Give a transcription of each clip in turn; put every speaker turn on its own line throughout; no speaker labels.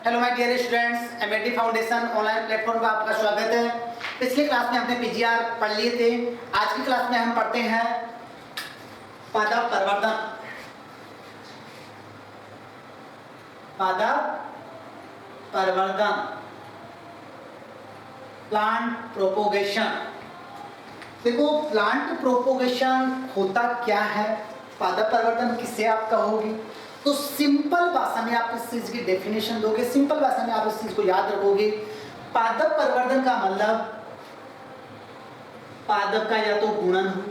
Hello my dear students, MAT foundation online platform पर आपका स्वागत है। पिछली क्लास में हमने पीजीआर पढ़ लिए थे। आज की क्लास में हम पढ़ते हैं पादप प्रवर्धन। पादप प्रवर्धन, प्लांट प्रोपोगेशन। देखो, प्लांट प्रोपोगेशन होता क्या है, पादप प्रवर्धन किसे आप कहोगे, तो सिंपल भाषा में आप इस चीज की डेफिनेशन दोगे, सिंपल भाषा में आप इस चीज को याद रखोगे। पादप प्रवर्धन का मतलब पादप का या तो गुणन हो,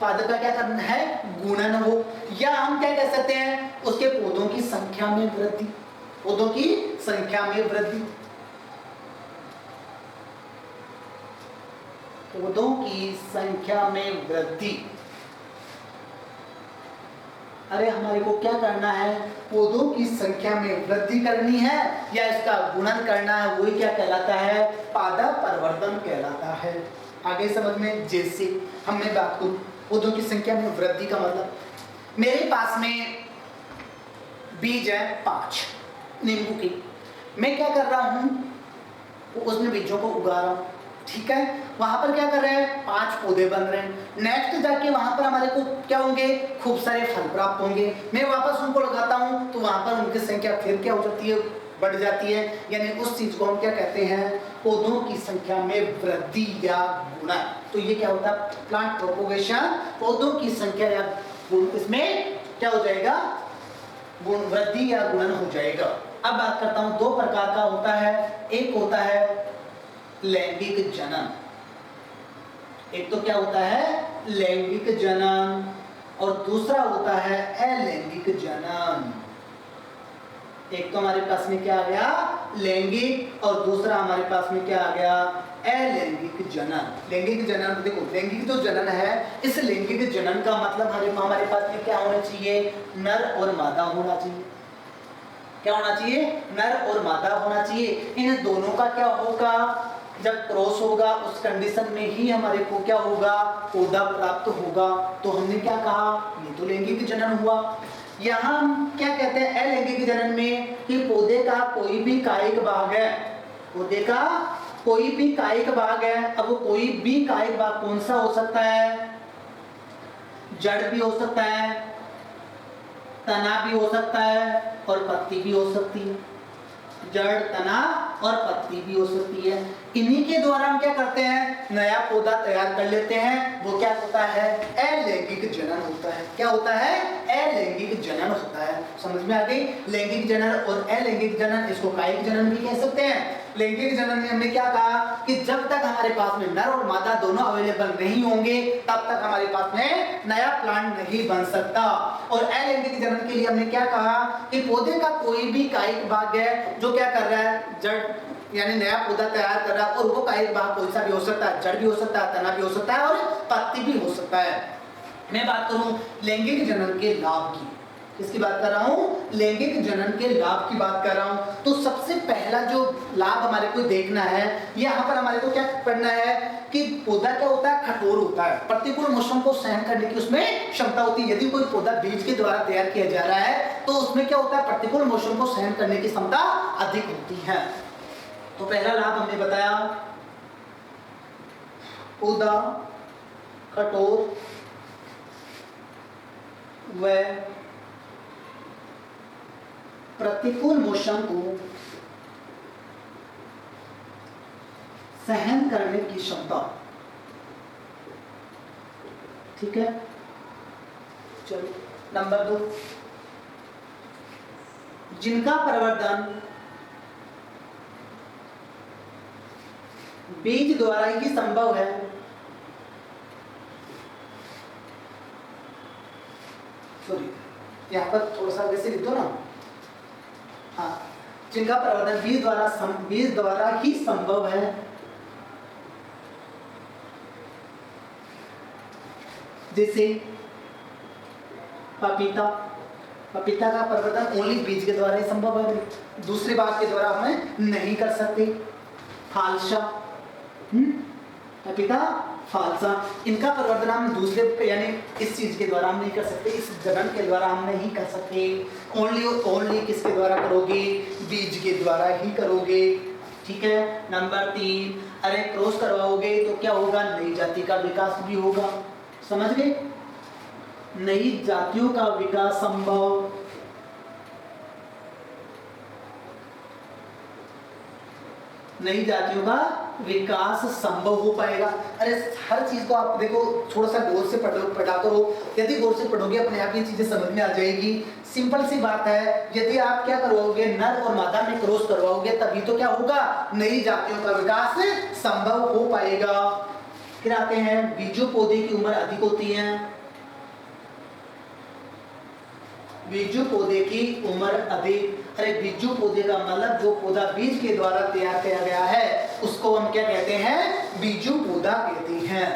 पादप का क्या करना है, गुणन हो, या हम क्या कह सकते हैं, उसके पौधों की संख्या में वृद्धि, पौधों की संख्या में वृद्धि, पौधों की संख्या में वृद्धि। अरे हमारे को क्या करना है, पौधों की संख्या में वृद्धि करनी है या इसका गुणन करना है, वही क्या कहलाता है, पादप प्रवर्धन कहलाता है। आगे समझ में, जैसे हमने बात की पौधों की संख्या में वृद्धि का मतलब, मेरे पास में बीज है 5 नींबू की, मैं क्या कर रहा हूं, उसमें बीजों को उगा रहा हूं, ठीक है। वहां पर क्या कर रहे हैं, 5 पौधे बन रहे हैं। नेक्स्ट जाके वहां पर हमारे को क्या होंगे, खूब सारे फल प्राप्त होंगे। मैं वापस उनको लगाता हूं तो वहां पर उनकी संख्या फिर क्या हो जाती है, बढ़ जाती है। यानी उस चीज को हम क्या कहते हैं, पौधों की संख्या में वृद्धि या गुणन। तो ये क्या होता है, प्लांट प्रोपोगेशन, पौधों की संख्या या इसमें क्या हो जाएगा, वृद्धि या गुणन हो जाएगा। अब बात करता हूं, 2 प्रकार का होता है। एक होता है लैंगिक जनन, एक तो क्या होता है, लैंगिक जनन, और दूसरा होता है अलैंगिक जनन। एक तो हमारे पास में क्या आ गया, लैंगिक, और दूसरा हमारे पास में क्या आ गया, अलैंगिक जनन। लैंगिक जनन, देखो लैंगिक जो जनन है, इस लैंगिक जनन का मतलब हमारे पास में क्या होना चाहिए, नर और मादा होना चाहिए। क्या होना चाहिए, नर और मादा होना चाहिए। इन दोनों का क्या होगा, जब क्रॉस होगा उस कंडीशन में ही हमारे को क्या होगा, पौधा प्राप्त होगा। तो हमने क्या कहा, ये तो लैंगिक जनन हुआ। यहाँ हम क्या कहते हैं अलैंगिक जनन में, कि पौधे का कोई भी कायिक भाग है, पौधे का कोई भी कायिक भाग है। अब वो कोई भी कायिक भाग कौन सा हो सकता है, जड़ भी हो सकता है, तना भी हो सकता है, और पत्ती भी हो सकती है। जड़, तना और पत्ती भी हो सकती है। इन्हीं के द्वारा हम क्या करते हैं, नया पौधा तैयार कर लेते हैं। वो क्या होता है, अलैंगिक जनन होता है। क्या होता है, अलैंगिक जनन होता है। समझ में आ गई, लैंगिक जनन और अलैंगिक जनन, इसको कायिक जनन भी कह सकते हैं। लैंगिक जनन में हमने क्या कहा, कि जब तक हमारे पास में नर और मादा दोनों अवेलेबल नहीं होंगे, तब तक हमारे पास में नया प्लांट नहीं बन सकता। और अलैंगिक जनन के लिए हमने क्या कहा, कि पौधे का कोई भी कायिक भाग है जो क्या कर रहा है, जड़ यानी नया पौधा तैयार कर रहा है, और वो कायिक भाग कोई सा भी हो सकता है, जड़ भी हो सकता है, तना भी हो सकता है, और पत्ती भी हो सकता है। मैं बात करूं लैंगिक जनन के लाभ की, किसकी बात कर रहा हूं, लैंगिक जनन के लाभ की बात कर रहा हूं। तो सबसे पहला जो लाभ हमारे को देखना है, यहाँ पर हमारे को क्या पढ़ना है, कि पौधा क्या होता है, कठोर होता है, प्रतिकूल मौसम को सहन करने की उसमें क्षमता होती है। यदि कोई पौधा बीज के द्वारा तैयार किया जा रहा है, तो उसमें क्या होता है, प्रतिकूल मौसम को सहन करने की क्षमता अधिक होती है। तो पहला लाभ हमने बताया, पौधा कठोर व प्रतिकूल मौसम को सहन करने की क्षमता, ठीक है। चलो नंबर 2, जिनका प्रवर्धन बीज द्वारा ही संभव है, सॉरी यहाँ पर थोड़ा सा वैसे लिख दो ना, हाँ, जिनका प्रवर्धन बीज द्वारा ही संभव है, जैसे पपीता, पपीता का प्रवर्धन ओनली बीज के द्वारा ही संभव है, दूसरे बात के द्वारा हमें नहीं कर सकते। फालसा, पपीता फालसा। इनका परिवर्तन हम दूसरे यानी इस चीज के द्वारा हम नहीं कर सकते, इस जनन के द्वारा हम नहीं कर सकते। ओनली किसके द्वारा करोगे? बीज के द्वारा ही करोगे। ठीक है। नंबर 3, अरे क्रॉस करवाओगे तो क्या होगा? नई जाति का विकास भी होगा। समझ गए? नई जातियों का विकास संभव। नई जातियों का विकास संभव हो पाएगा। अरे हर चीज को आप देखो, थोड़ा सा गौर से पढ़ा करो। यदि गौर से पढ़ोगे अपने आप ये चीजें समझ में आ जाएगी। सिंपल सी बात है, यदि आप क्या करवाओगे? नर और मादा में क्रॉस करवाओगे तभी तो क्या होगा? नई जातियों का विकास संभव हो पाएगा। फिर आते हैं, बीजू पौधे की उम्र अधिक होती है। बीजू पौधे की उम्र अधिक। अरे बीजू पौधे का मतलब जो पौधा बीज के द्वारा तैयार किया गया है उसको हम क्या कहते हैं? बीजू पौधा कहते हैं।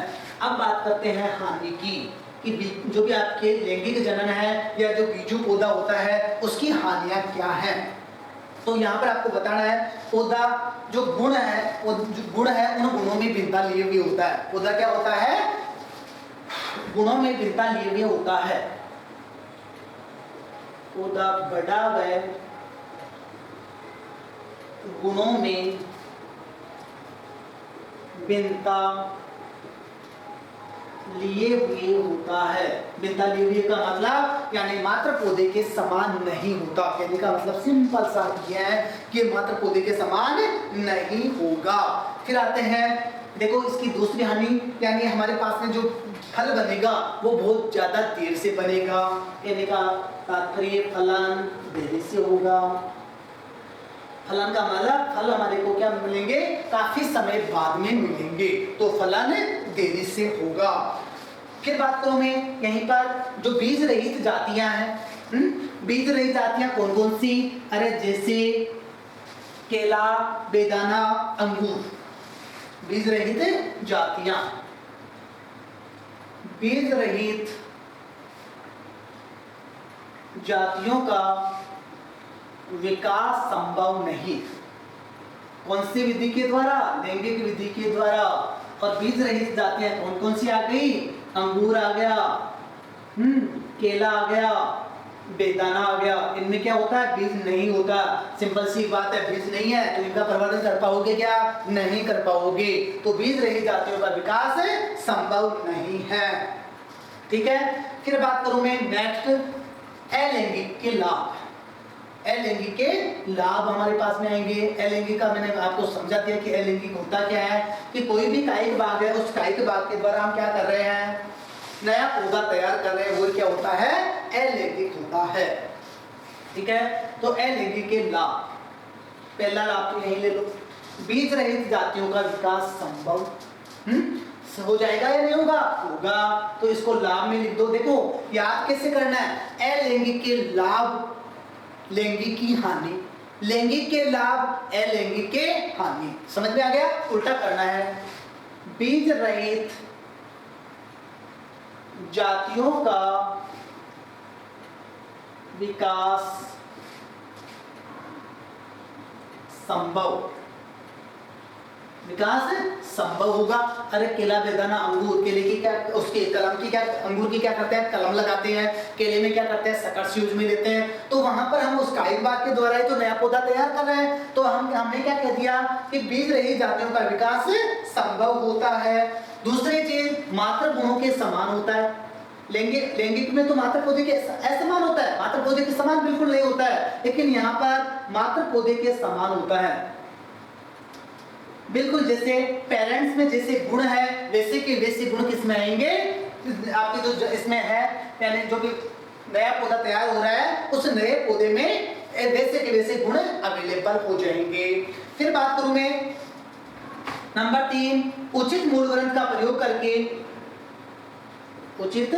अब बात करते हैं हानि की, कि जो भी आपके लैंगिक जनन है या जो बीजू पौधा होता है उसकी हानियां क्या हैं। तो यहाँ पर आपको बताना है, पौधा जो गुण है उन गुणों में भिन्नता लिए हुए होता है। पौधा क्या होता है? गुणों में भिन्नता लिए हुए होता है। पौधा बड़ा व गुणों में भिन्नता लिए हुए होता है। भिन्नता लिए हुए का मतलब यानी मात्र पौधे के समान नहीं होता। कहने का मतलब सिंपल सा यह है कि मात्र पौधे के समान नहीं होगा। फिर आते हैं, देखो इसकी दूसरी हानि, यानी हमारे पास में जो फल बनेगा वो बहुत ज्यादा देर से बनेगा। कहने का तात्पर्य फलन देरी से होगा। फलन का मतलब फल हमारे को क्या मिलेंगे? काफी समय बाद में मिलेंगे, तो फलन देरी से होगा। फिर बात करूं मैं यहीं पर जो बीज रहित जातियां हैं, बीज रहित जातियां कौन कौन सी? अरे जैसे केला, बेदाना, अंगूर, बीज रहित जातियां। बीज रहित जातियों का विकास संभव नहीं। कौन सी विधि के द्वारा? लैंगिक विधि के द्वारा। और बीज रहित जातियां कौन कौन सी आ गई? अंगूर आ गया, केला आ गया, बेदाना आ गया। इनमें क्या होता है? बीज नहीं होता। सिंपल सी बात है, बीज नहीं है तो इनका परिवर्तन कर पाओगे क्या? नहीं कर पाओगे। तो बीज रहित जातियों का विकास संभव नहीं है। ठीक है। फिर बात करूं मैं नेक्स्ट, अलैंगिक के लाभ। अलैंगिक के लाभ हमारे पास में आएंगे। अलैंगिक का मैंने आपको समझा दिया कि अलैंगिक होता क्या है, कि कोई भी कायिक भाग है, उस कायिक भाग के द्वारा हम क्या कर रहे हैं? नया पौधा तैयार कर रहे हैं। वो क्या होता है? अलैंगिक होता है। ठीक है। तो अलैंगिक के लाभ, पहला लाभ तो यही ले लो, बीज रहित जातियों का विकास संभव हो जाएगा या नहीं होगा? होगा। तो इसको लाभ में लिख दो। देखो याद कैसे करना है? अलैंगिक के लाभ, लैंगिक की हानि, लैंगिक के लाभ, अलैंगिक के हानि। समझ में आ गया? उल्टा करना है। बीज रहित जातियों का विकास संभव, विकास संभव होगा। अरे केला, बेदाना, अंगूर, केले की क्या, उसके कलम की क्या, अंगूर की क्या करते हैं? कलम लगाते हैं। केले में क्या करते हैं? सकर्ष यूज में लेते हैं। तो वहां पर हम उस कायिक भाग के द्वारा ही तो नया पौधा तैयार कर रहे हैं। तो हमने क्या कह दिया कि बीज रहित जातियों का विकास संभव होता है। दूसरी चीज, मात्र गुणों के समान होता है। लैंगिक में तो मात्र पौधे के असमान होता है, मात्र पौधे के समान बिल्कुल नहीं होता है, लेकिन यहाँ पर मात्र पौधे के समान होता है। बिल्कुल जैसे पेरेंट्स में जैसे गुण है वैसे के वैसे गुण किसमें आएंगे? आपके जो इसमें है, यानी जो भी नया पौधा तैयार हो रहा है उस नए पौधे में वैसे के वैसे गुण अवेलेबल हो जाएंगे। फिर बात करूं मैं नंबर 3, उचित मूल ग्रंथ का प्रयोग करके, उचित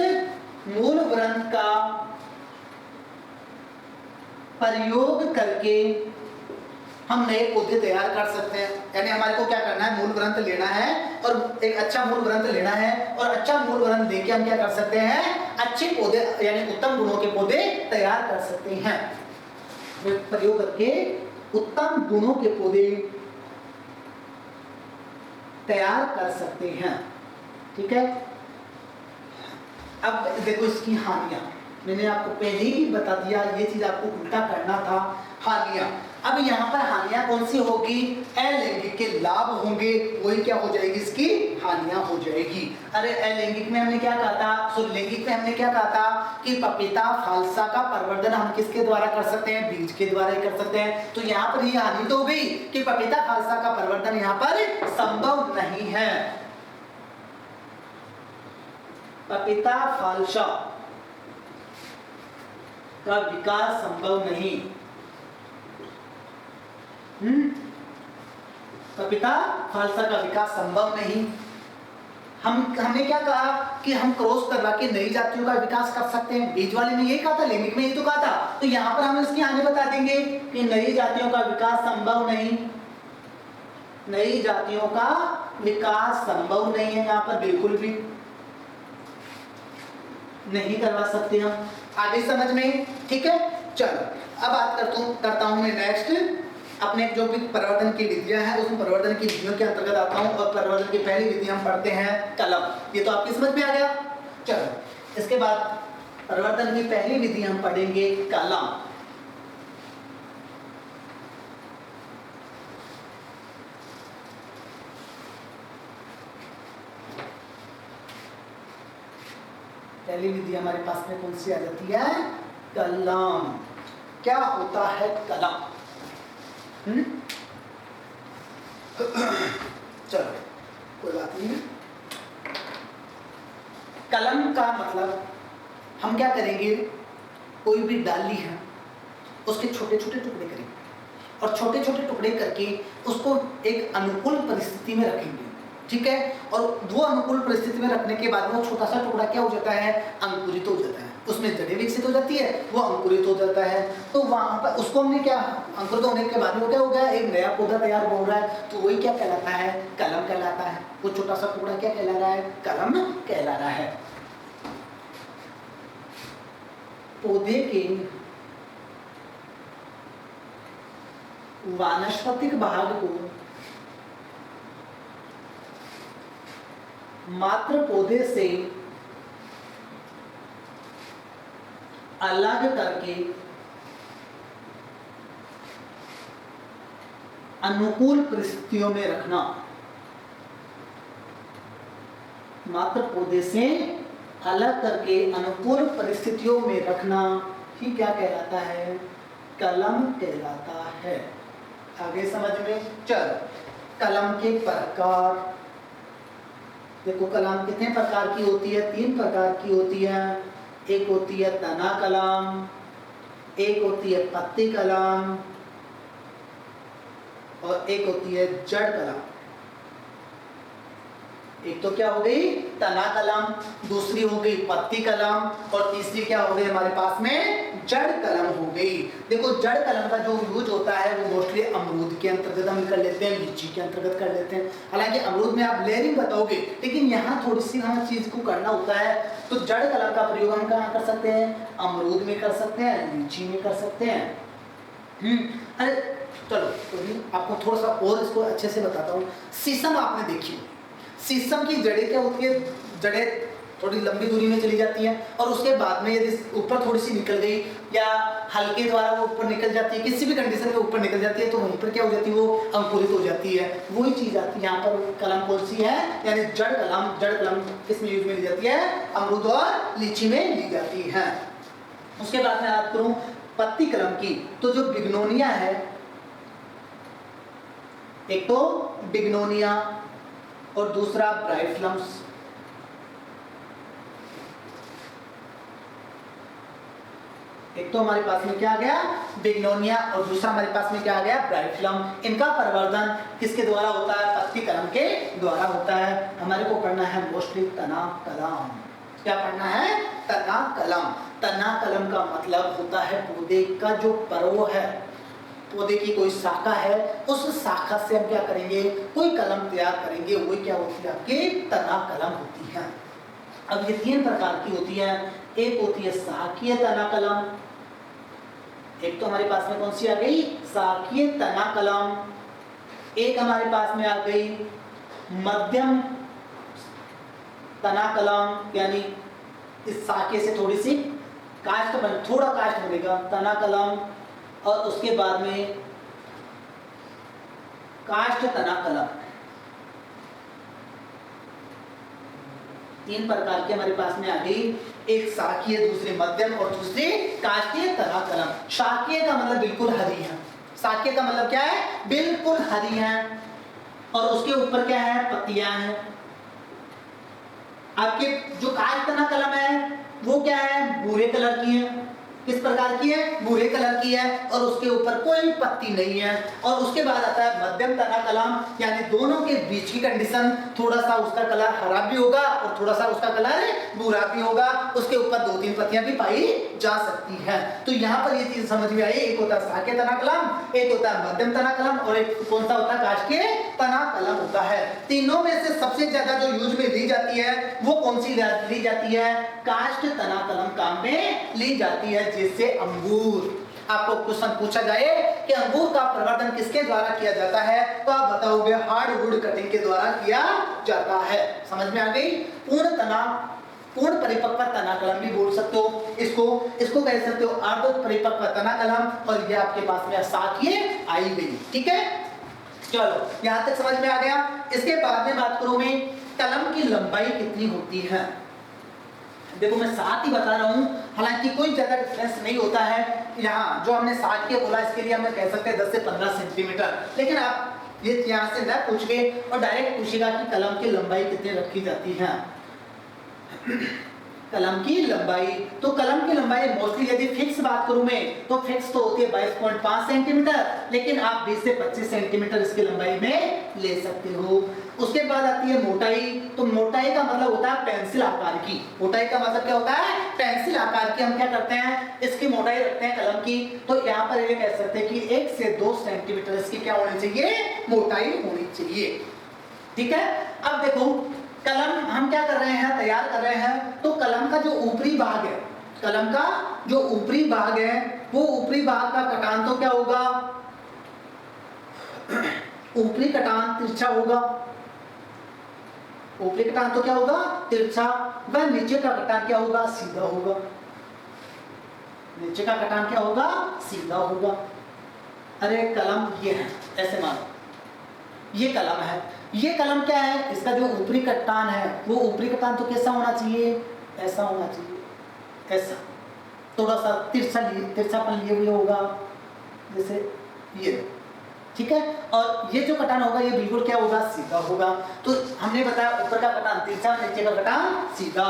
मूल ग्रंथ का प्रयोग करके हम नए पौधे तैयार कर सकते हैं। यानी हमारे को क्या करना है? मूल ग्रंथ लेना है और एक अच्छा मूल ग्रंथ लेना है, और अच्छा मूल ग्रंथ लेके हम क्या कर सकते हैं? अच्छे पौधे यानी उत्तम गुणों के पौधे तैयार कर सकते हैं। प्रयोग करके उत्तम गुणों के पौधे तैयार कर सकते हैं। ठीक है। अब देखो इसकी हानियां, मैंने आपको पहले ही बता दिया, ये चीज आपको उल्टा करना था। हानियां, अब यहाँ पर हानियां कौन सी होगी? अलैंगिक के लाभ होंगे, वही क्या हो जाएगी? इसकी हानियां हो जाएगी। अरे अलैंगिक में हमने क्या कहा था, सो लैंगिक में हमने क्या कहा था कि पपीता फालसा का प्रवर्धन हम किसके द्वारा कर सकते हैं? बीज के द्वारा ही कर सकते हैं। तो यहाँ पर ये हानि तो हो गई कि पपीता फालसा का प्रवर्धन यहाँ पर संभव नहीं है। पपीता फालसा का विकास संभव नहीं। पपीता फालसा का विकास संभव नहीं। हमने क्या कहा कि हम क्रॉस करवा के नई जातियों का विकास कर सकते हैं। बीज वाले में यही कहा था, लैंगिक में यही तो कहा था। तो यहाँ पर हम इसकी हानि बता देंगे कि नई जातियों का विकास संभव नहीं। नई जातियों का विकास संभव नहीं है, यहाँ पर बिल्कुल भी नहीं करवा सकते हम। आगे समझ में? ठीक है, चलो अब बात करता हूं मैं नेक्स्ट अपने जो भी परिवर्तन की विधियां हैं, उस परिवर्तन की विधियों के अंतर्गत आता हूं। और परिवर्तन की पहली विधि हम पढ़ते हैं कलम। ये तो आपकी समझ में आ गया। चलो इसके बाद परिवर्तन की पहली विधि हम पढ़ेंगे कलम। पहली विधि हमारे पास में कौन सी आ जाती है? कलम। क्या होता है कलम? चलो कोई बात नहीं। कलम का मतलब हम क्या करेंगे, कोई भी डाली है उसके छोटे छोटे टुकड़े करेंगे और छोटे छोटे टुकड़े करके उसको एक अनुकूल परिस्थिति में रखेंगे। ठीक है, और वो अनुकूल परिस्थिति में रखने के बाद वो छोटा सा टुकड़ा क्या हो जाता है? अंकुरित हो जाता है, उसमें जड़ें विकसित हो जाती है, वो अंकुरित हो जाता है। तो वहां पर उसको हमने क्या, अंकुरित होने के बाद में क्या हो गया? एक नया पौधा तैयार हो रहा है। तो वही क्या कहलाता है? कलम कहलाता है। वो छोटा सा टुकड़ा क्या कहला रहा है? कलम कहला रहा है। पौधे के वानस्पतिक भाग को मात्र पौधे से अलग करके अनुकूल परिस्थितियों में रखना। मात्र पौधे से अलग करके अनुकूल परिस्थितियों में रखना ही क्या कहलाता है? कलम कहलाता है। आगे समझ में? चलो कलम के प्रकार देखो। कलम कितने प्रकार की होती है? 3 प्रकार की होती है। एक होती है तना कलम, एक होती है पत्ती कलम और एक होती है जड़ कलम। एक तो क्या हो गई? तना कलम, दूसरी हो गई पत्ती कलम और तीसरी क्या हो गई हमारे पास में? जड़ कलम हो गई। देखो जड़ कलम का जो यूज होता है वो मोस्टली अमरूद के अंतर्गत हम कर लेते हैं, लीची के अंतर्गत कर लेते हैं। हालांकि अमरूद में आप लेयरिंग बताओगे, लेकिन यहाँ थोड़ी सी हमें चीज को करना होता है। तो जड़ कलम का प्रयोग हम कहाँ कर सकते हैं? अमरूद में कर सकते हैं, लीची में कर सकते हैं। अरे चलो तो आपको थोड़ा सा और इसको अच्छे से बताता हूँ। शीशम आपने देखी, शीशम की जड़ें क्या होती है? जड़ें थोड़ी लंबी दूरी में चली जाती हैं और उसके बाद में यदि ऊपर थोड़ी सी निकल गई या हल्के द्वारा वो ऊपर निकल जाती है, किसी भी कंडीशन में ऊपर निकल जाती है, तो वहीं पर क्या हो जाती है? वो अंकुरित हो जाती है। वही चीज आती है यहाँ पर। कलम कौन सी है? यानी जड़ कलम। जड़ कलम किस में यूज में ली जाती है? अमरूद और लीची में ली जाती है। उसके बाद में बात करूं पत्ती कलम की, तो जो बिग्नोनिया है, एक तो बिग्नोनिया और दूसरा ब्राइफलम्स। एक तो हमारे पास में क्या आ गया? बिग्नोनिया और दूसरा हमारे पास में क्या आ गया? ब्राइफलम। इनका प्रवर्धन किसके द्वारा होता है? पत्ती कलम के द्वारा होता है। हमारे को पढ़ना है मोस्टली तना कलम। क्या पढ़ना है? तना कलम। तना कलम का मतलब होता है पौधे का जो पर्व है, पौधे की कोई शाखा है, उस शाखा से हम क्या करेंगे? कोई कलम तैयार करेंगे। वही क्या होती है? आपकी तना कलम होती है। अब ये 3 प्रकार की होती है। एक होती है शाखीय तना कलम। एक तो हमारे पास में कौन सी आ गई? शाखीय तना कलम। एक हमारे पास में आ गई मध्यम तना कलम यानी इस साके से थोड़ी सी थोड़ा कास्ट बनेगा, तना कलम, और उसके बाद में काष्ठ तना कलम। तीन प्रकार के हमारे पास में आ गई, एक शाकीय, दूसरी मध्यम और दूसरी काष्ठीय तना कलम। शाकीय का मतलब बिल्कुल हरी है, शाकीय का मतलब क्या है, बिल्कुल हरी है, और उसके ऊपर क्या है, पत्तियां हैं। आपके जो काष्ठ तना कलम है वो क्या है, भूरे कलर की है। किस प्रकार की है, भूरे कलर की है, और उसके ऊपर कोई पत्ती नहीं है। और उसके बाद आता है मध्यम तना कलम, यानी दोनों के बीच की कंडीशन, थोड़ा सा उसका कलर हरा भी होगा और थोड़ा सा उसका कलर भूरा भी होगा, उसके ऊपर 2-3 पत्तियां भी पाई जा सकती है। तो यहाँ पर ये चीज समझ में आई, एक होता है शाकीय तना कलम, एक होता है मध्यम तना कलम, और एक कौन सा होता है, काष्ठीय तना कलम होता है। तीनों में से सबसे ज्यादा जो यूज में ली जाती है वो कौन सी ली जाती है, काष्ठ तना कलम काम में ली जाती है। जैसे अंगूर, आपको क्वेश्चन पूछा जाए कि अंगूर का प्रवर्धन किसके द्वारा किया जाता है, तो आप बताओगे हार्डवुड कटिंग के द्वारा किया जाता है। समझ में आ गई। पूर्ण परिपक्व तना कलम भी बोल सकते हो, इसको कह सकते हो अर्ध परिपक्व तना कलम, और ये आपके पास में शाकीय आई गई। ठीक है, चलो यहां तक समझ में आ गया। इसके बाद में बात करूं मैं, कलम की लंबाई कितनी होती है। देखो मैं 7 ही बता रहा हूं, हालांकि कोई ज्यादा डिफरेंस नहीं होता है। यहाँ जो हमने 7 के बोला, इसके लिए हम कह सकते हैं 10 से 15 सेंटीमीटर, लेकिन आप ये यहाँ से न पूछिए और डायरेक्ट पूछेगा कि कलम की लंबाई कितनी रखी जाती है। कलम की लंबाई, तो कलम की लंबाई मोस्टली यदि फिक्स बात करूं मैं, तो फिक्स तो होती है 22.5 सेंटीमीटर, लेकिन आप 20 से 25 सेंटीमीटर इसकी लंबाई में ले सकते हो। उसके बाद आती है मोटाई, तो मोटाई का मतलब होता है पेंसिल आकार की। मोटाई का मतलब क्या होता है, पेंसिल आकार की। हम क्या करते हैं, इसकी मोटाई रखते हैं कलम की, तो यहाँ पर ये कह सकते हैं कि 1 से 2 सेंटीमीटर इसकी क्या होनी चाहिए, मोटाई होनी चाहिए। ठीक है, अब देखो कलम हम क्या कर रहे हैं, तैयार कर रहे हैं, तो कलम का जो ऊपरी भाग है, कलम का जो ऊपरी भाग है, वो ऊपरी भाग का कटान तो क्या होगा, ऊपरी कटान तिरछा होगा। ऊपरी कटान तो क्या होगा, तिरछा, व नीचे का कटान क्या होगा, सीधा होगा। नीचे का कटान क्या होगा, सीधा होगा। अरे कलम ये है, ऐसे मानो ये कलम है, ये कलम क्या है, इसका जो ऊपरी कटान है, वो ऊपरी कटान तो कैसा होना चाहिए, ऐसा होना चाहिए, ऐसा थोड़ा सा तिरछापन लिए हुए होगा, जैसे ये। ठीक है, और ये जो कटान होगा ये बिल्कुल क्या होगा, सीधा होगा। तो हमने बताया ऊपर का कटान तिरछा, नीचे का कटान सीधा।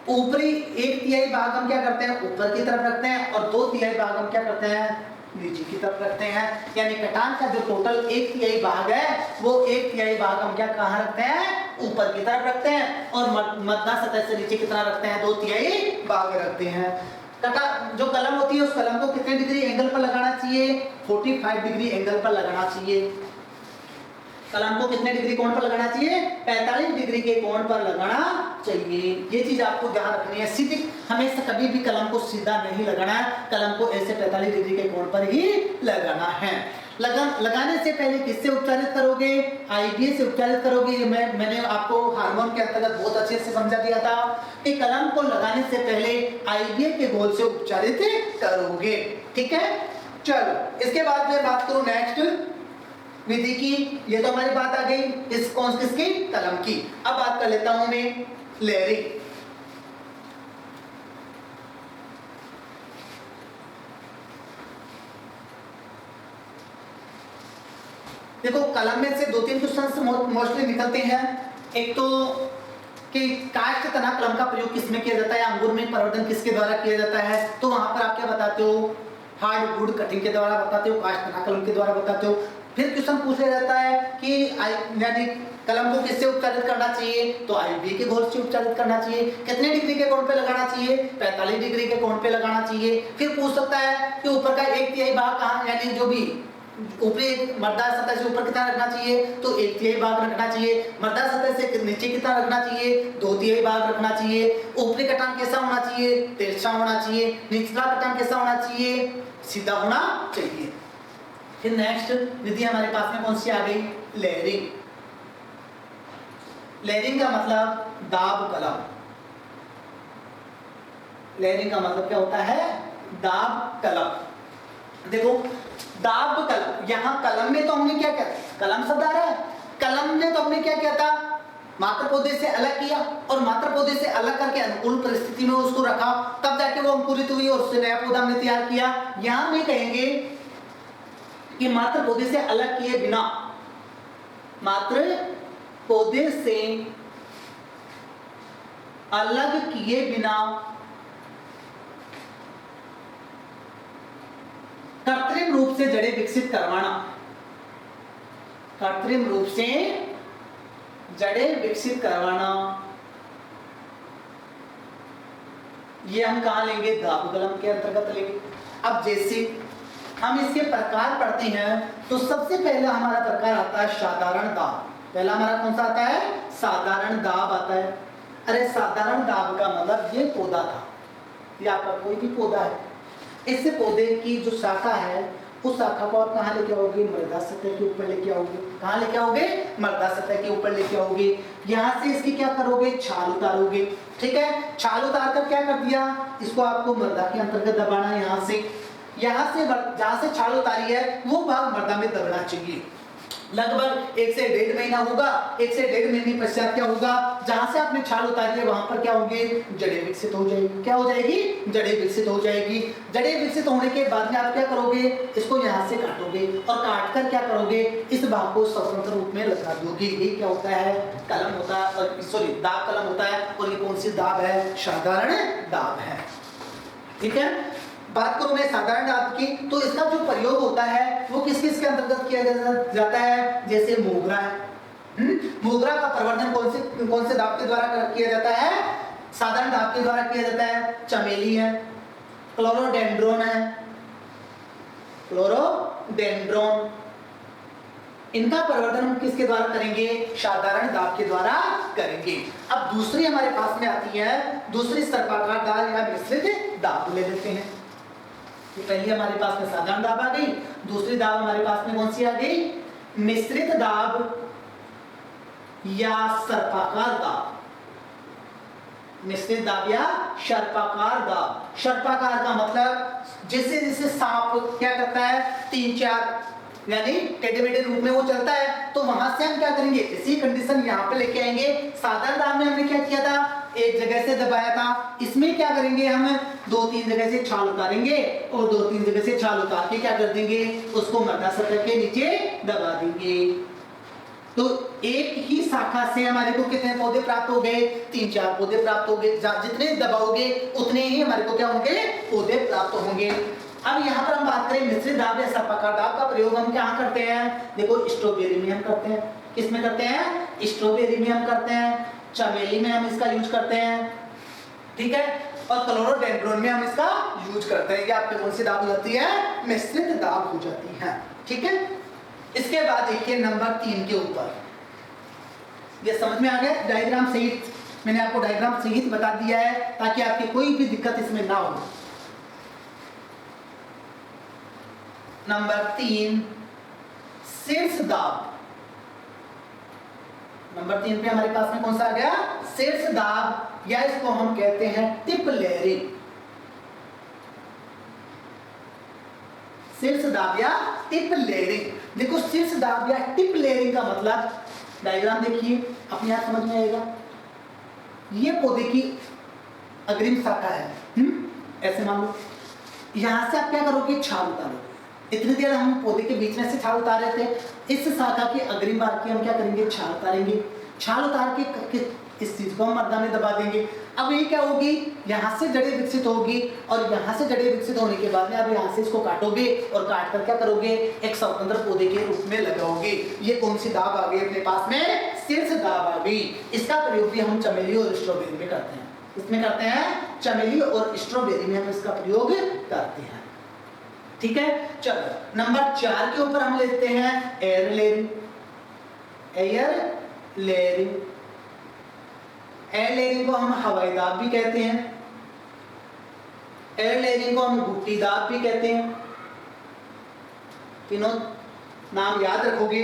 ऊपरी 1/3 भाग हम क्या करते हैं, ऊपर की तरफ रखते हैं, और 2/3 भाग हम क्या करते हैं, नीचे की तरफ रखते हैं। यानी कटान का जो टोटल 1/3 भाग है, वो 1/3 भाग हम क्या कहाँ रखते हैं, ऊपर की तरफ रखते हैं, और मध्य सतह से नीचे कितना रखते हैं, 2/3 भाग रखते हैं। जो कलम होती है, उस कलम को कितने डिग्री एंगल पर लगाना चाहिए, 45 डिग्री एंगल पर लगाना चाहिए। कलम को कितने डिग्री कोण पर लगाना चाहिए, 45 डिग्री के कोण पर लगाना चाहिए। ये चीज आपको ध्यान रखनी है, सीधी हमेशा कभी भी कलम को सीधा नहीं लगाना है, कलम को ऐसे 45 डिग्री के कोण पर ही लगाना है। लगाने से पहले किससे उपचारित करोगे, आईबीए से उपचारित करोगे। ये मैंने आपको हार्मोन के अंतर्गत बहुत अच्छे से समझा दिया था कि कलम को लगाने से पहले आईबीए के घोल से उपचारित करोगे। ठीक है, चलो इसके बाद मैं बात करूं नेक्स्ट विधि की। ये तो हमारी बात आ गई किसकी, कलम की। अब बात कर लेता हूं मैं लेयरिंग। देखो कलम में से 2-3 क्वेश्चन मोस्टली निकलते हैं। एक तो कि काष्ठ तना कलम का प्रयोग किसमें किया जाता है, अंगूर में परिवर्धन किसके द्वारा किया जाता है, तो वहां पर आप क्या बताते हो, हार्डवुड कटिंग के द्वारा बताते हो, काष्ठ तना कलम के द्वारा बताते हो। फिर क्वेश्चन पूछा जाता है कि यानी कलम को किससे उपचारित करना चाहिए, तो आईबीए के घोल से उपचारित करना चाहिए। कितने डिग्री के कोण पे लगाना चाहिए, 45 डिग्री के कोण पे लगाना चाहिए। फिर पूछ सकता है कि ऊपर का 1/3 भाग कहाँ, यानी जो भी ऊपरी मर्दा सतह से ऊपर कितना रखना चाहिए, तो 1/3 भाग रखना चाहिए। मर्दा सतह से नीचे कितना रखना चाहिए, 2/3 भाग रखना चाहिए। ऊपरी कटान कैसा होना चाहिए, तिरछा होना चाहिए। निचला कटान कैसा होना चाहिए, सीधा होना चाहिए। फिर नेक्स्ट विधि हमारे पास में कौन सी आ गई, लेयरिंग। लेयरिंग का मतलब दाब कलम। लेयरिंग का मतलब क्या होता है? दाब कलम। देखो दाब कलम, यहां कलम में तो हमने क्या किया, कलम शब्द आ रहा है, कलम में तो हमने क्या किया था, मात्र पौधे से अलग किया और मात्र पौधे से अलग करके अनुकूल परिस्थिति में उसको रखा, तब जाके वो अंकुरित हुई और उससे नया पौधा हमने तैयार किया। यहां में कहेंगे कि मात्र पौधे से अलग किए बिना, मात्र पौधे से अलग किए बिना कृत्रिम रूप से जड़ें विकसित करवाना, कृत्रिम रूप से जड़ें विकसित करवाना, ये हम कहां लेंगे? दाब कलम के अंतर्गत लेंगे। अब जैसे हम इसके प्रकार पढ़ते हैं तो सबसे पहला हमारा प्रकार आता है साधारण दाब। पहला हमारा कौन सा आता है? साधारण दाब आता है। अरे साधारण दाब का मतलब ये पौधा था, ये आपका कोई भी पौधा है, इस पौधे की जो शाखा है उस शाखा को आप कहां लेके आओगे? मृदा सतह के ऊपर लेके आओगे। कहां लेके आओगे? मृदा सतह के ऊपर लेके आओगे। यहां से इसकी क्या करोगे? छाल उतारोगे। ठीक है, छाल उतार कर क्या कर दिया, इसको आपको मृदा के अंतर्गत दबाना है। यहां से जहां से छाल उतारी है वो भाग मृदा में दबना चाहिए। लगभग 1 से 1.5 महीना होगा, 1 से 1.5 महीने पश्चात क्या होगा, जहां से आपने छाल उतारी है वहां पर क्या होंगे? जड़ें विकसित हो जाएगी। क्या हो जाएगी? जड़ें विकसित हो जाएगी। जड़ें विकसित होने के बाद में आप क्या करोगे? इसको यहां से काटोगे और काट कर क्या करोगे? इस भाग को स्वतंत्र रूप में लगा दोगे। ये क्या होता है? कलम होता है, और सॉरी दाब कलम होता है। और ये कौन सी दाब है? साधारण दाब है। ठीक है, बात करूं मैं साधारण दाब की, तो इसका जो प्रयोग होता है वो किस किस के अंतर्गत किया जाता है? जैसे मोगरा है, मोगरा का प्रवर्धन कौन से दाब के द्वारा किया जाता है? साधारण दाब के द्वारा किया जाता है। चमेली है, क्लोरोडेंड्रोन है, क्लोरोडेंड्रोन, इनका प्रवर्धन हम किसके द्वारा करेंगे? साधारण दाब के द्वारा करेंगे। अब दूसरी हमारे पास में आती है, दूसरी सर्पाकार दाब या मिश्रित दाब ले लेते हैं। तो पहली हमारे पास में साधारण दाब आ गई, दूसरी दाब हमारे पास में कौन सी आ गई? मिश्रित दाब या सर्पाकार दाब। मिश्रित दाब या सर्पाकार दाब। सर्पाकार का मतलब जैसे जैसे सांप क्या करता है, 3-4 यानी टेढ़े मेढ़े रूप में वो चलता है, तो वहां से हम क्या करेंगे? इसी कंडीशन यहाँ पे लेके आएंगे। साधारण दाब में हमने क्या किया था? एक जगह से दबाया था, इसमें क्या करेंगे? हम 2-3 जगह से छाल उतारेंगे और 2-3 जगह से छाल उतार के क्या कर देंगे? उसको मृदा सतह के नीचे दबा देंगे। तो एक ही शाखा से हमारे को कितने पौधे प्राप्त हो गए? 3-4 पौधे प्राप्त हो गए। जितने दबाओगे उतने ही हमारे को क्या होंगे? पौधे प्राप्त होंगे। अब यहाँ पर हम बात करें मिश्रित दाब या सर्पाकार दाब का प्रयोग हम कहाँ करते हैं? देखो स्ट्रॉबेरी में हम करते हैं। किसमें करते हैं? स्ट्रॉबेरी में हम करते हैं, चमेली में हम इसका यूज करते हैं। ठीक है, और क्लोरोडेंड्रोन में हम इसका यूज करते हैं। ये आपके कौन सी दाब हो जाती है? मिश्रित दाब हो जाती है। ठीक है, इसके बाद देखिए नंबर 3 के ऊपर, ये समझ में आ गया? डायग्राम सहित मैंने आपको डायग्राम सहित बता दिया है ताकि आपकी कोई भी दिक्कत इसमें ना हो। नंबर 3 शीर्ष दाब। नंबर 3 पे हमारे पास में कौन सा आ गया? शीर्ष दाब, या इसको हम कहते हैं टिप लेयरिंग। शीर्ष दाब या टिप लेयरिंग। देखो शीर्ष दाब या टिप लेयरिंग का मतलब, डायग्राम देखिए अपने आप समझ में आएगा। ये पौधे की अग्रिम शाखा है, ऐसे मान लो। यहां से आप क्या करोगे? छाल उतारोगे। इतनी देर हम पौधे के बीच में से छाल उतार रहे थे, इस शाखा की अग्रिम भाग की हम क्या करेंगे? छाल उतारेंगे। छाल उतार के इस चीज को हम मर्दा में दबा देंगे। अब ये क्या होगी? यहाँ से जड़ें विकसित होगी और यहाँ से जड़ें विकसित होने के बाद में अब यहाँ से इसको काटोगे और काट कर क्या करोगे? एक स्वतंत्र पौधे के रूप में लगाओगे। ये कौन सी दाब आ गई अपने पास में? शीर्ष दाब आ गई। इसका प्रयोग भी हम चमेली और स्ट्रॉबेरी में करते हैं। इसमें करते हैं चमेली और स्ट्रॉबेरी में हम इसका प्रयोग करते हैं। ठीक है, चलो नंबर 4 के ऊपर हम लेते हैं air layering. Air layering, air layering को हम हवाई दाब भी कहते हैं। एयर लेयरिंग को हम घुट्टी दाब भी कहते हैं। तीनों नाम याद रखोगे।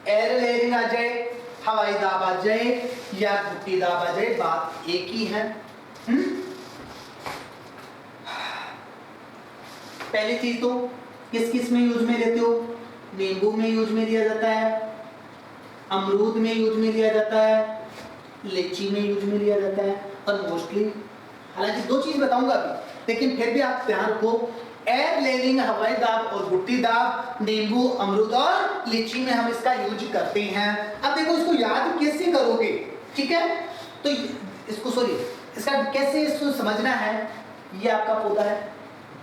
एयर लेयरिंग आ जाए, हवाई दाब आ जाए, या गुट्टीदार आ जाए, बात एक ही है। पहली चीज तो किस किस में यूज में लेते हो? नींबू में यूज में लिया जाता है, अमरूद में यूज में लिया जाता है, लीची में यूज में लिया जाता है, और मोस्टली, हालांकि दो चीज बताऊंगा अभी, लेकिन फिर भी आप ध्यान रखो, एयर लेयरिंग, हवाई दाब और गुट्टी दाब, नींबू, अमरूद और लीची में हम इसका यूज करते हैं। अब देखो इसको याद कैसे करोगे, ठीक है? तो इसको इसका कैसे इसको समझना है, ये आपका पौधा है,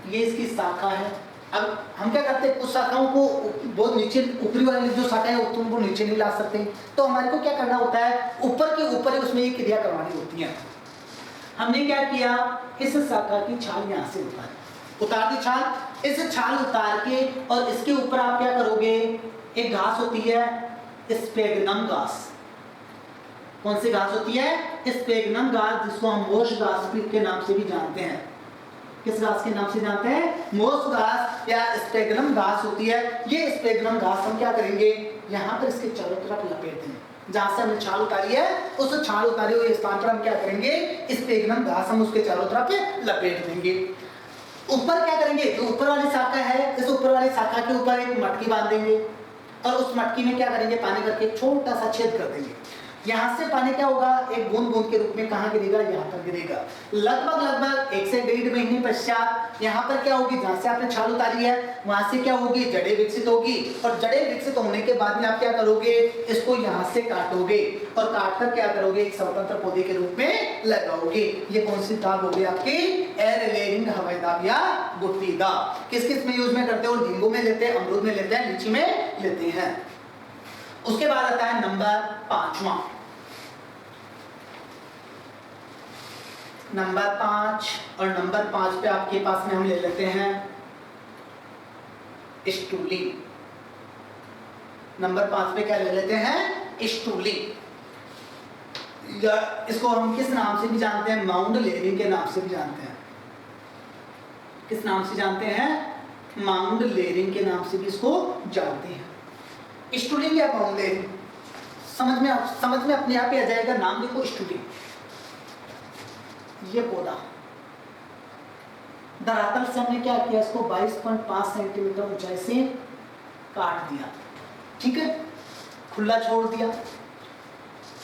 ये इसकी शाखा है। अब हम क्या करते हैं, कुछ शाखाओं को बहुत नीचे, ऊपरी वाली जो शाखा है उनको नीचे नहीं ला सकते, तो हमारे को क्या करना होता है, ऊपर के ऊपर ही उसमें ये क्रिया करवानी होती है। हमने क्या किया, इस शाखा की छाल यहाँ से उतार दी छाल, इस छाल उतार के और इसके ऊपर आप क्या करोगे, एक घास होती है स्पेगनम घास। कौन सी घास होती है? स्पेगनम घास, जिसको हम मोश घास के नाम से भी जानते हैं। किस घास के नाम से जानते हैं? मोश घास या स्पेगनम घास होती है। ये स्पेगनम घास हम क्या करेंगे, यहाँ पर इसके चारों तरफ लपेट देंगे। जहां से हमने छाल उतारी है, उस छाल उतारे हुए स्थान पर हम क्या करेंगे, स्पेगनम घास हम उसके चारों तरफ लपेट देंगे। ऊपर क्या करेंगे, जो ऊपर वाली शाखा है, इस ऊपर वाली शाखा के ऊपर एक मटकी बांध देंगे और उस मटकी में क्या करेंगे, पानी करके छोटा सा छेद कर देंगे। यहाँ से पानी क्या होगा, एक बूंद बूंद के रूप में कहाँ गिरेगा, यहाँ पर गिरेगा। लगभग 1 से 1.5 महीने पश्चात यहाँ पर क्या होगी, जहाँ से आपने छाल उतारी है वहां से क्या होगी, जड़ें विकसित होगी, और जड़ें विकसित होने के बाद में आप क्या करोगे, इसको यहाँ से काटोगे और काट कर क्या करोगे, एक स्वतंत्र पौधे के रूप में लगाओगे। ये कौन सी दाब होगी आपकी, एयर लेयरिंग हवाई दाब या गुट्टी दाब। किस किस में यूज में करते हो, नींबू में लेते हैं, अमरूद में लेते हैं, लीची में लेते हैं। उसके बाद आता है नंबर 5वां। नंबर 5, और नंबर 5 पे आपके पास में हम ले लेते हैं स्टूलिंग। नंबर 5 पे क्या ले लेते हैं, स्टूलिंग, या इसको हम किस नाम से भी जानते हैं, माउंड लेयरिंग के नाम से भी जानते हैं। किस नाम से जानते हैं, माउंड लेयरिंग के नाम से भी इसको जानते हैं। स्टूलिंग या माउंड लेयरिंग समझ में अपने आप ही आ जाएगा, नाम देखो स्टूलिंग। ये पौधा धरातल से हमने क्या किया, इसको 22.5 सेंटीमीटर ऊंचाई से काट दिया, ठीक है, खुला छोड़ दिया।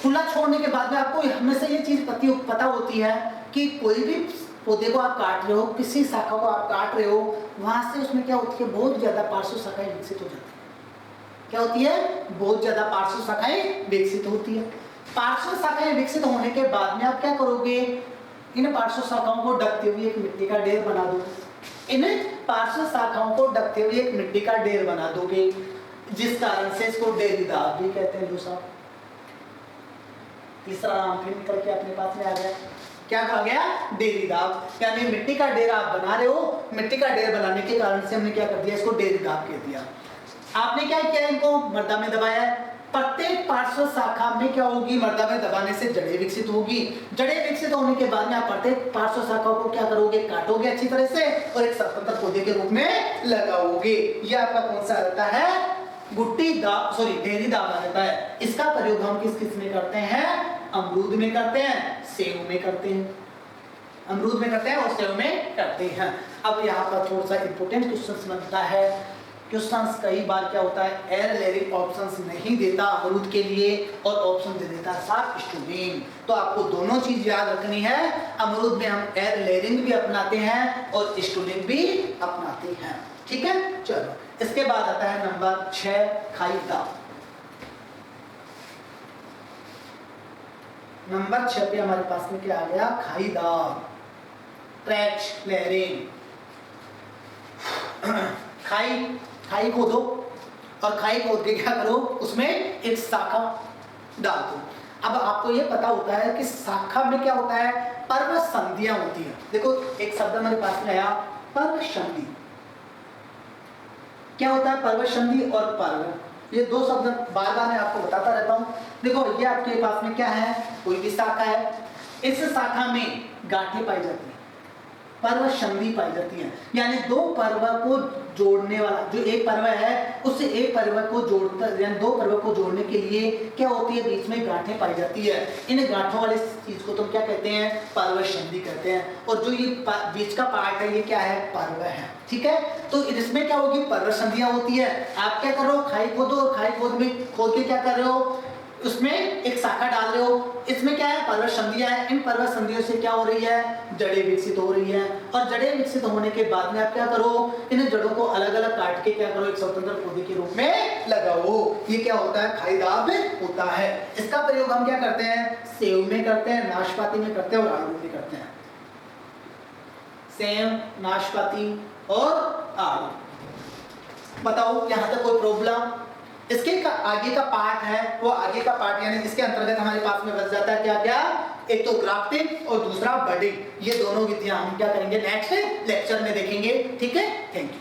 खुला छोड़ने के बाद में आपको हमेशा ये चीज पता होती है कि कोई भी पौधे को आप काट रहे हो, किसी शाखा को आप काट रहे हो, वहां से उसमें क्या होती है, बहुत ज्यादा पार्श्व शाखाएं विकसित हो जाती है। क्या होती है, बहुत ज्यादा पार्श्व शाखाएं विकसित होती है। पार्श्व शाखाएं विकसित होने के बाद में आप क्या करोगे, इन पार्श्व शाखाओं को ढकते हुए एक मिट्टी का ढेर बना दोगे। इन पार्श्व शाखाओं को ढकते हुए एक मिट्टी का ढेर बना दोगे, जिस कारण से इसको डेरीदार भी कहते हैं। दूसरा, तीसरा नाम फिर निकल के अपने पास में आ गया, क्या कहा गया, डेरीदार। यानी मिट्टी का ढेर आप बना रहे हो, मिट्टी का ढेर बनाने के कारण से हमने क्या कर दिया, इसको डेरीदार कह दिया। आपने क्या किया, इनको मर्दा में दबाया। प्रत्येक पार्श्व शाखा में क्या होगी, मर्दा में दबाने से जड़ें विकसित होगी। जड़ें विकसित होने के बाद में आप प्रत्येक पार्श्व शाखाओं को क्या करोगे, काटोगे अच्छी तरह से और एक स्वतंत्र पौधे के रूप में लगाओगे। ये आपका कौन सा रहता है, गुट्टी दाब, सॉरी डेरीदार रहता है। इसका प्रयोग हम किस किस में करते हैं, अमरूद में करते हैं, सेब में करते हैं। अमरूद में करते हैं और सेब में करते हैं। अब यहाँ पर थोड़ा सा इंपोर्टेंट क्वेश्चन बनता है। क्वेश्चंस कई बार क्या होता है, एयर लेयरिंग ऑप्शंस नहीं देता अमरूद के लिए और ऑप्शन दे देता साफ स्टूलिंग। तो आपको दोनों चीज याद रखनी है, अमरूद में हम एयर लेयरिंग भी अपनाते हैं और स्टूलिंग भी अपनाते हैं, ठीक है। चलो, इसके बाद आता है नंबर 6, खाई दाब। नंबर 6 पे हमारे पास में क्या आ गया, खाई दाब, ट्रैच लेयरिंग। खाई खोदो और खाई खोद के क्या करो, उसमें एक शाखा डाल दो। अब आपको ये पता होता है कि शाखा में क्या होता है, पर्व संधियां होती है। देखो एक शब्द हमारे पास में आया, पर्व संधि। क्या होता है, पर्व संधि और पर्व, ये दो शब्द बार बार मैं आपको बताता रहता हूँ। देखो ये आपके पास में क्या है, कोई भी शाखा है, इस शाखा में गांठें पाई जाती है। पर्व संधि पाई जाती है, यानी दो पर्व को जोड़ने वाला, जो एक पर्व है उससे एक पर्व को जोड़ता, यानी दो पर्व को जोड़ने के लिए क्या होती है, बीच में गांठें पाई जाती है। इन गांठों वाले चीज को तुम क्या कहते हैं, पर्व संधि कहते हैं। और जो ये बीच का पार्ट है ये क्या है, पर्व है। ठीक है, तो इसमें क्या होगी, पर्व संधियां होती है। आप क्या कर रहे हो, खाई खोदो और खाई खोद में खोद के क्या कर रहे हो, उसमें एक शाखा डाल रहे हो, इसमें क्या है, पर्वत संधियां है। इन पर्वत संधियों से क्या हो रही है, जड़ें विकसित हो रही है। और जड़ें विकसित होने के बाद में आप क्या करो, इन जड़ों को अलग अलग काट के क्या करो, एक स्वतंत्र पौधे के रूप में लगाओ। ये क्या होता है, खाईदाब होता है। इसका प्रयोग हम क्या करते हैं, सेव में करते हैं, नाशपाती में करते हैं और आड़ू में करते हैं। सेव, नाशपाती और आड़ू। बताओ यहां तक कोई प्रॉब्लम? इसके आगे का पार्ट है, वो आगे का पार्ट यानी इसके अंतर्गत हमारे पास में बच जाता है क्या क्या, एक तो ग्राफ्टिंग और दूसरा बडिंग। ये दोनों विधियां हम क्या करेंगे, नेक्स्ट लेक्चर में देखेंगे। ठीक है, थैंक यू।